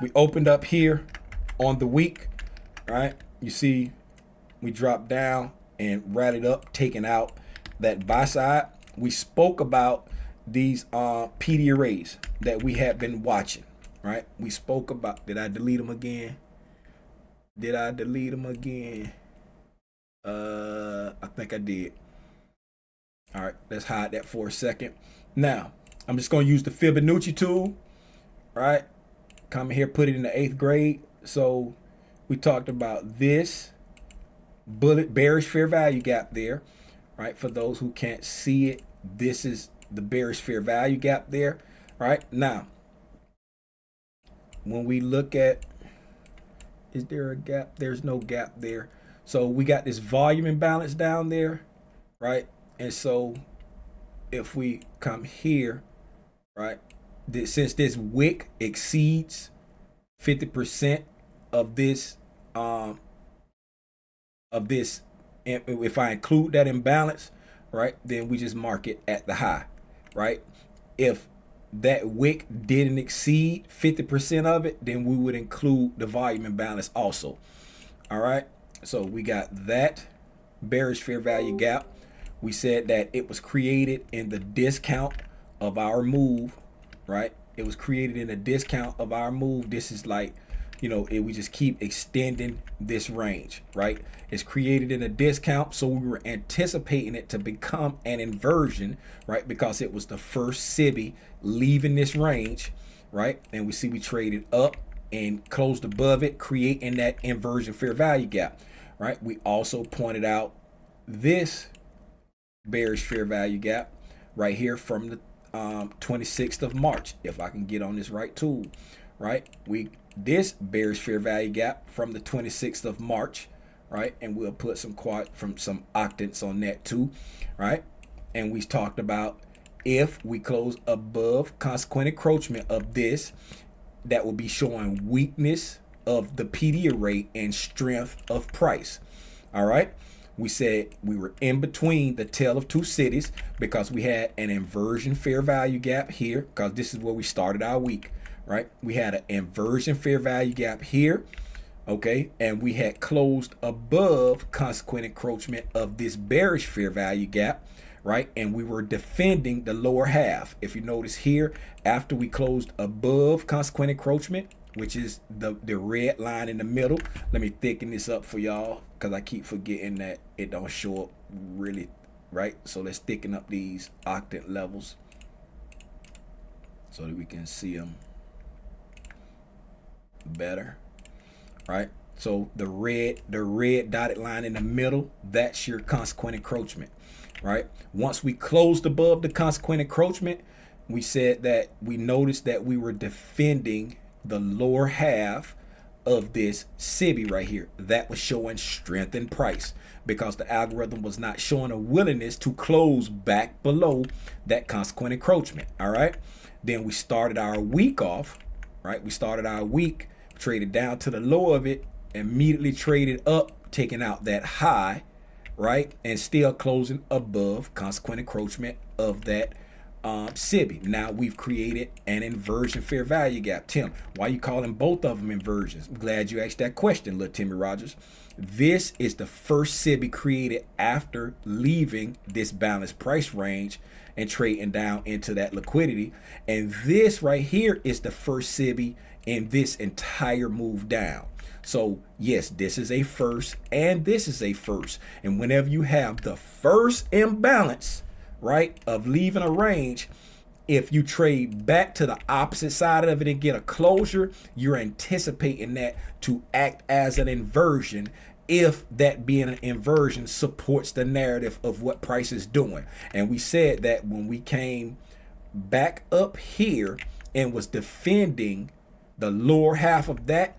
We opened up here on the week, right? You see we dropped down and rallied up, taking out that buy side. We spoke about these PD arrays that we had been watching, right? We spoke about, did I delete them again? Did I delete them again? I think I did. All right, let's hide that for a second. Now, I'm just going to use the Fibonacci tool, right? Come here, put it in the 8th grade. So we talked about this bearish fair value gap there, right? For those who can't see it, this is the bearish fair value gap there, right? Now, when we look at, is there a gap? There's no gap there. So we got this volume imbalance down there, right? And so if we come here, right, since this wick exceeds 50% of this, if I include that imbalance, right, then we just mark it at the high, right? If that wick didn't exceed 50% of it, then we would include the volume imbalance also. All right, so we got that bearish fair value gap. We said that it was created in the discount of our move, right? It was created in a discount of our move. This is like, you know, we just keep extending this range, right? It's created in a discount, so we were anticipating it to become an inversion, right? Because it was the first SIBI leaving this range, right? And we see we traded up and closed above it, creating that inversion fair value gap, right? We also pointed out this bearish fair value gap right here from the 26th of March, if I can get on this right tool, right? This bearish fair value gap from the 26th of March, right? And we'll put some octants on that too, right? And we talked about if we close above consequent encroachment of this, that will be showing weakness of the PD array and strength of price. All right. We said we were in between the tale of two cities because we had an inversion fair value gap here, because this is where we started our week, right? We had an inversion fair value gap here, okay? And we had closed above consequent encroachment of this bearish fair value gap, right? And we were defending the lower half. If you notice here, after we closed above consequent encroachment, which is the red line in the middle. Let me thicken this up for y'all because I keep forgetting that it don't show up really right. So let's thicken up these octant levels so that we can see them better, right? So the red dotted line in the middle, that's your consequent encroachment, right? Once we closed above the consequent encroachment, we said that we noticed that we were defending the lower half of this SIBI right here. That was showing strength in price because the algorithm was not showing a willingness to close back below that consequent encroachment. All right. Then we started our week off, right? We started our week, traded down to the low of it, immediately traded up, taking out that high, right? And still closing above consequent encroachment of that SIBI. Now we've created an inversion fair value gap. Tim, why are you calling both of them inversions? I'm glad you asked that question, little Timmy Rogers. This is the first SIBI created after leaving this balanced price range and trading down into that liquidity. And this right here is the first SIBI in this entire move down. So yes, this is a first and this is a first. And whenever you have the first imbalance, right, of leaving a range, if you trade back to the opposite side of it and get a closure, you're anticipating that to act as an inversion, if that being an inversion supports the narrative of what price is doing. And we said that when we came back up here and was defending the lower half of that,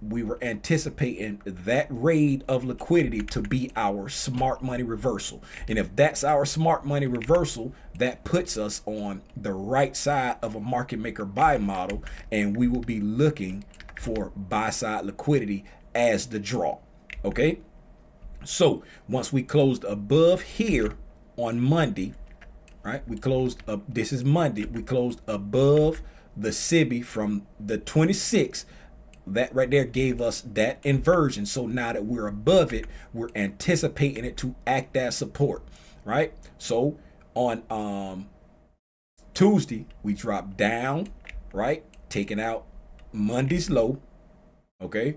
we were anticipating that raid of liquidity to be our smart money reversal. And if that's our smart money reversal, that puts us on the right side of a market maker buy model, and we will be looking for buy side liquidity as the draw. Okay, so once we closed above here on Monday, right, we closed up, this is Monday, we closed above the SIBI from the 26th. That right there gave us that inversion. So now that we're above it, we're anticipating it to act as support, right? So on Tuesday, we dropped down, right? Taking out Monday's low, okay?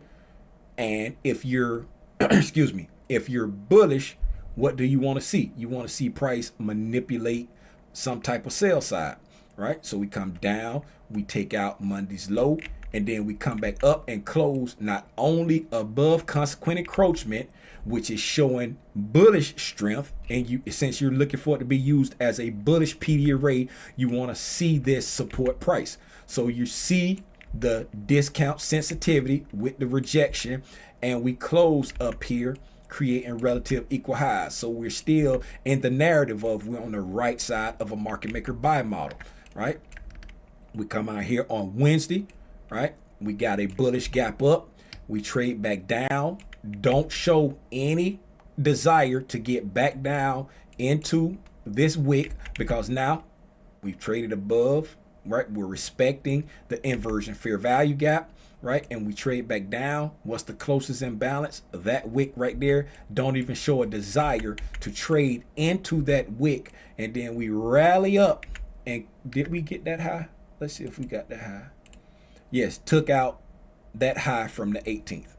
And if you're, excuse me, if you're bullish, what do you want to see? You want to see price manipulate some type of sell side, right? So we come down, we take out Monday's low, and then we come back up and close not only above consequent encroachment, which is showing bullish strength, and you, since you're looking for it to be used as a bullish PD array, you want to see this support price. So you see the discount sensitivity with the rejection, and we close up here creating relative equal highs. So we're still in the narrative of we're on the right side of a market maker buy model, right? We come out here on Wednesday, right? We got a bullish gap up. We trade back down. Don't show any desire to get back down into this wick, because now we've traded above, right? We're respecting the inversion fair value gap, right? And we trade back down. What's the closest imbalance? That wick right there. Don't even show a desire to trade into that wick. And then we rally up. And did we get that high? Let's see if we got that high. Yes, took out that high from the 18th,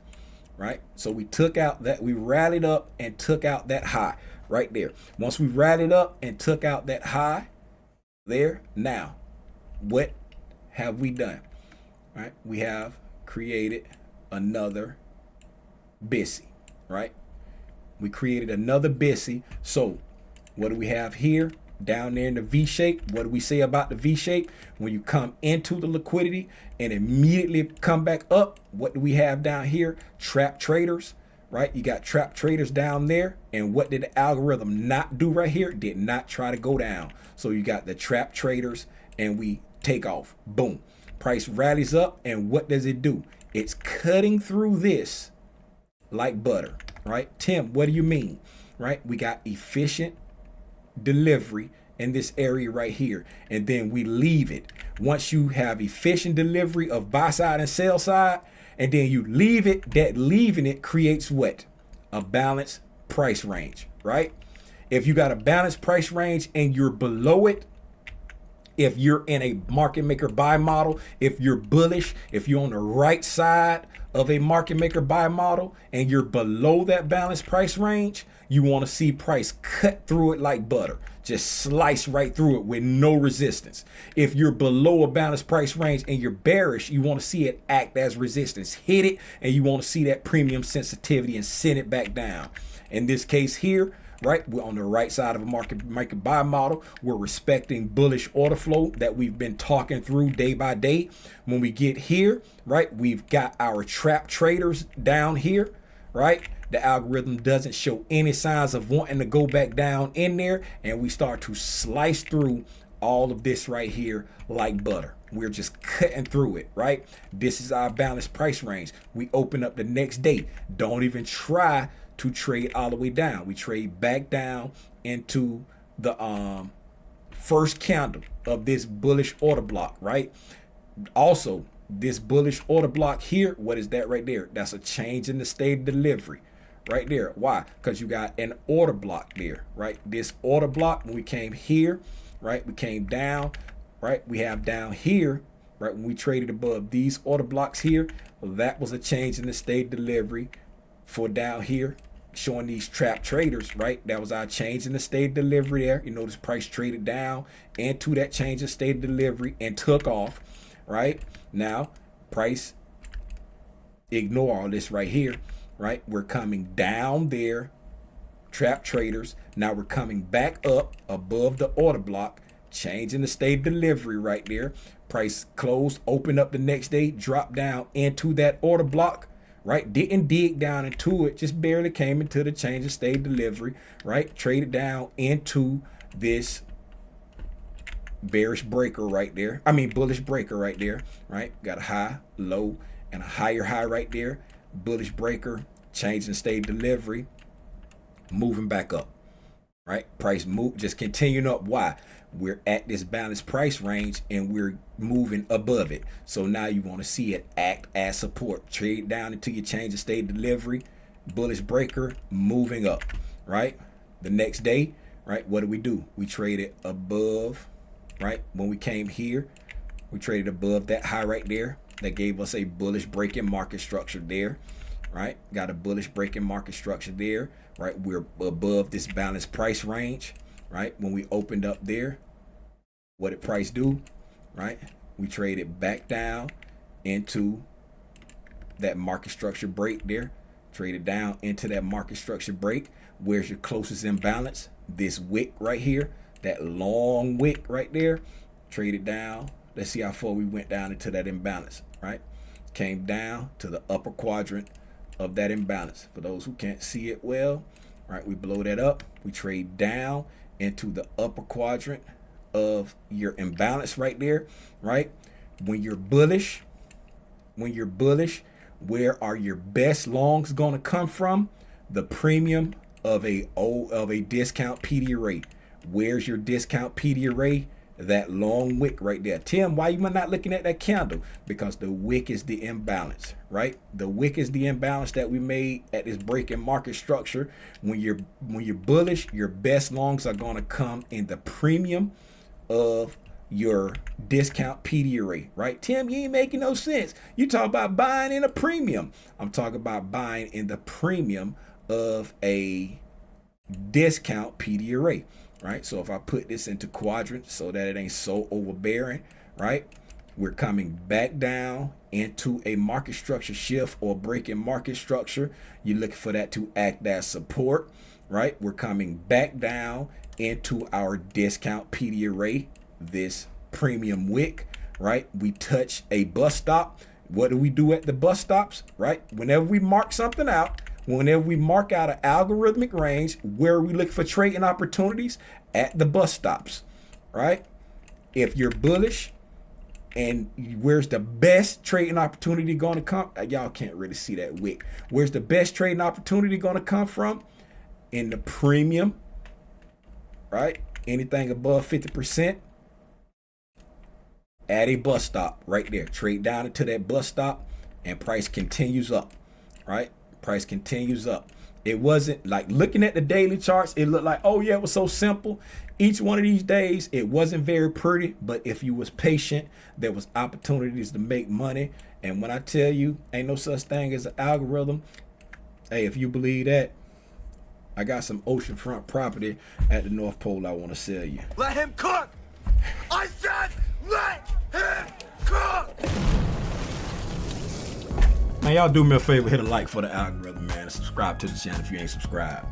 right? So we took out that, we rallied up and took out that high right there. Once we rallied up and took out that high there, now what have we done? Right? We have created another BISI, right? We created another BISI. So what do we have here? Down there in the V shape, what do we say about the V shape? When you come into the liquidity and immediately come back up, what do we have down here? Trap traders, right? You got trap traders down there. And what did the algorithm not do right here? Did not try to go down. So you got the trap traders and we take off. Boom. Price rallies up, and what does it do? It's cutting through this like butter, right? Tim, what do you mean? Right? We got efficient delivery in this area right here, and then we leave it. Once you have efficient delivery of buy side and sell side, and then you leave it, that leaving it creates what? A balanced price range, right? If you got a balanced price range and you're below it, if you're in a market maker buy model, if you're bullish, if you're on the right side of a market maker buy model and you're below that balanced price range, you want to see price cut through it like butter, just slice right through it with no resistance. If you're below a balanced price range and you're bearish, you want to see it act as resistance, hit it, and you want to see that premium sensitivity and send it back down. In this case here, right, we're on the right side of a market buy model. We're respecting bullish order flow that we've been talking through day by day. When we get here, right, we've got our trap traders down here, right? The algorithm doesn't show any signs of wanting to go back down in there, and we start to slice through all of this right here like butter. We're just cutting through it, right? This is our balanced price range. We open up the next day. Don't even try to trade all the way down. We trade back down into the first candle of this bullish order block, right? Also, this bullish order block here, what is that right there? That's a change in the state of delivery right there. Why? Because you got an order block there, right? This order block, when we came here, right, we came down, right, we have down here, right, when we traded above these order blocks here, well, that was a change in the state of delivery for down here, showing these trap traders, right? That was our change in the state of delivery there. You notice price traded down into that change in state of delivery and took off, right? Now price, ignore all this right here, right? We're coming down there, trap traders. Now we're coming back up above the order block, change in the state of delivery right there. Price closed, opened up the next day, dropped down into that order block, right? Didn't dig down into it, just barely came into the change of state delivery, right? Traded down into this bearish breaker right there. I mean, bullish breaker right there, right? Got a high, low, and a higher high right there. Bullish breaker, change in state delivery, moving back up, right? Price move, just continuing up. Why? We're at this balanced price range and we're moving above it. So now you want to see it act as support. Trade down until you change the state of delivery. Bullish breaker, moving up, right? The next day, right, what do? We traded above, right? When we came here, we traded above that high right there. That gave us a bullish breaking market structure there, right? Got a bullish breaking market structure there, right? We're above this balanced price range, right? When we opened up there, what did price do, right? We traded back down into that market structure break there, traded down into that market structure break. Where's your closest imbalance? This wick right here, that long wick right there, traded down. Let's see how far we went down into that imbalance, right? Came down to the upper quadrant of that imbalance. For those who can't see it well, right, we blow that up. We trade down into the upper quadrant of your imbalance right there, right? When you're bullish, where are your best longs going to come from? The premium of a discount PD array. Where's your discount PD array? That long wick right there. Tim, why you not looking at that candle? Because the wick is the imbalance, right? The wick is the imbalance that we made at this breaking market structure. When you're bullish, your best longs are going to come in the premium of your discount PD array, right? Tim, you ain't making no sense. You talk about buying in a premium. I'm talking about buying in the premium of a discount PD array, right? So if I put this into quadrants so that it ain't so overbearing, right? We're coming back down into a market structure shift or breaking market structure. You're looking for that to act as support, right? We're coming back down into our discount PD array, this premium wick, right? We touch a bus stop. What do we do at the bus stops, right? Whenever we mark something out, whenever we mark out an algorithmic range, where are we looking for trading opportunities? At the bus stops, right? If you're bullish, and where's the best trading opportunity going to come? Y'all can't really see that wick. Where's the best trading opportunity going to come from? In the premium, right? Anything above 50%. At a bus stop right there. Trade down into that bus stop and price continues up, right? Price continues up. It wasn't like looking at the daily charts. It looked like, oh yeah, it was so simple. Each one of these days, it wasn't very pretty, but if you was patient, there was opportunities to make money. And when I tell you, ain't no such thing as an algorithm. Hey, if you believe that, I got some oceanfront property at the North Pole I want to sell you. Let him cook! I said let him cook! Man, y'all do me a favor, hit a like for the algorithm, man, and subscribe to the channel if you ain't subscribed.